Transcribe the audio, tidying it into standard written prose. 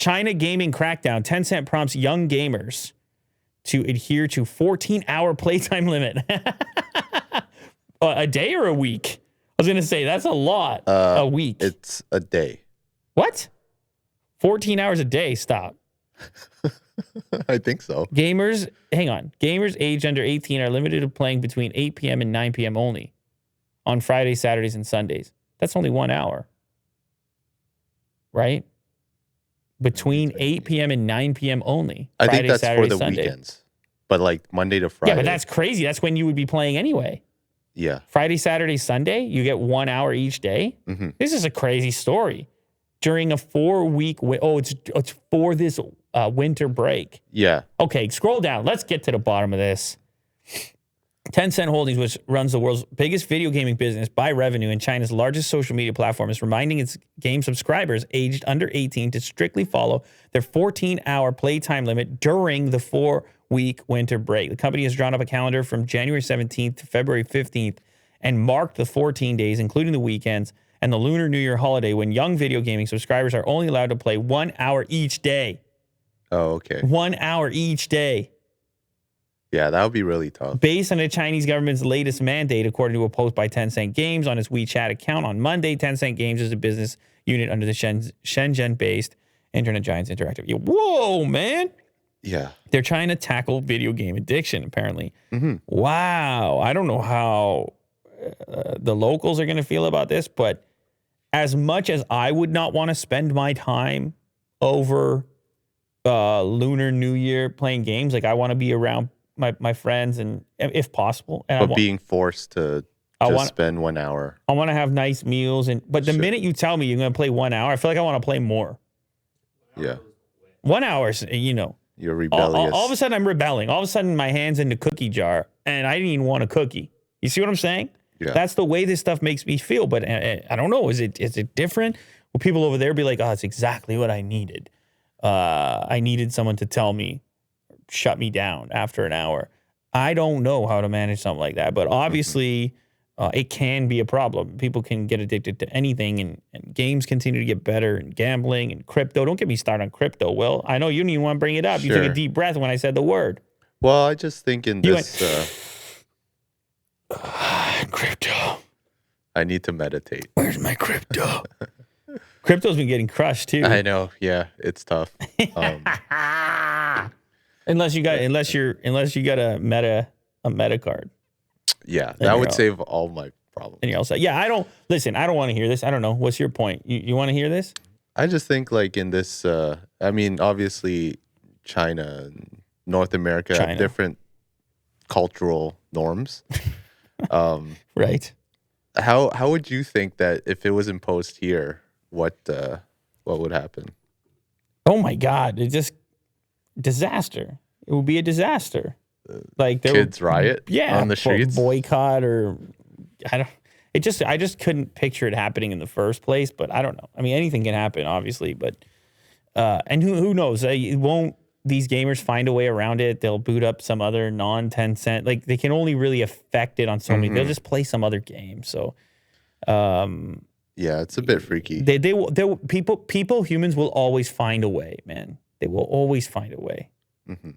China gaming crackdown. Tencent prompts young gamers to adhere to 14-hour playtime limit. A day or a week? I was going to say, that's a lot. A week. It's a day. What? 14 hours a day? Stop. I think so. Gamers, hang on. Gamers aged under 18 are limited to playing between 8 p.m. and 9 p.m. only on Fridays, Saturdays, and Sundays. That's only 1 hour. Right? Between 8 p.m. and 9 p.m. only. I Friday, think that's Saturday, for the Sunday. weekends. But like Monday to Friday. Yeah, but that's crazy. That's when you would be playing anyway. Yeah. Friday, Saturday, Sunday, you get 1 hour each day. Mm-hmm. This is a crazy story. During a 4-week, it's for this winter break. Yeah. Okay, scroll down. Let's get to the bottom of this. Tencent Holdings, which runs the world's biggest video gaming business by revenue and China's largest social media platform, is reminding its game subscribers aged under 18 to strictly follow their 14-hour playtime limit during the 4-week winter break. The company has drawn up a calendar from January 17th to February 15th and marked the 14 days, including the weekends, and the Lunar New Year holiday when young video gaming subscribers are only allowed to play 1 hour each day. Oh, okay. 1 hour each day. Yeah, that would be really tough. Based on the Chinese government's latest mandate, according to a post by Tencent Games on its WeChat account on Monday, Tencent Games is a business unit under the Shenzhen-based Internet Giants Interactive. Whoa, man. Yeah. They're trying to tackle video game addiction, apparently. Mm-hmm. Wow. I don't know how the locals are going to feel about this, but as much as I would not want to spend my time over Lunar New Year playing games, like I want to be around my friends and if possible. And but being forced to spend 1 hour. I want to have nice meals. But the minute you tell me you're going to play 1 hour, I feel like I want to play more. Yeah. 1 hour is, you know. You're rebellious. All of a sudden I'm rebelling. All of a sudden my hand's in the cookie jar and I didn't even want a cookie. You see what I'm saying? Yeah. That's the way this stuff makes me feel. But I don't know. Is it different? Will people over there be like, oh, it's exactly what I needed. I needed someone to tell me, shut me down after an hour. I don't know how to manage something like that. But obviously, it can be a problem. People can get addicted to anything, and games continue to get better, and gambling and crypto. Don't get me started on crypto, Will. I know you didn't even want to bring it up. Sure. You took a deep breath when I said the word. Well, I just think in this... crypto. I need to meditate. Where's my crypto? Crypto's been getting crushed too. I know. Yeah, it's tough. Unless you got a meta card. Yeah, that would save all my problems. And you're all set. Yeah, I don't want to hear this. I don't know. What's your point? You want to hear this? I just think like in this, I mean, obviously China and North America have different cultural norms. Right. How would you think that if it was imposed here, what would happen? Oh my God! It just disaster. It would be a disaster. Like kids riot, on the streets, boycott, or I just couldn't picture it happening in the first place. But I don't know. I mean, anything can happen, obviously. But and who knows? It won't. These gamers find a way around it. They'll boot up some other non-Tencent. Like they can only really affect it on so many. They'll just play some other game. So, yeah, it's a bit freaky. Humans will always find a way, man. They will always find a way. Mm-hmm.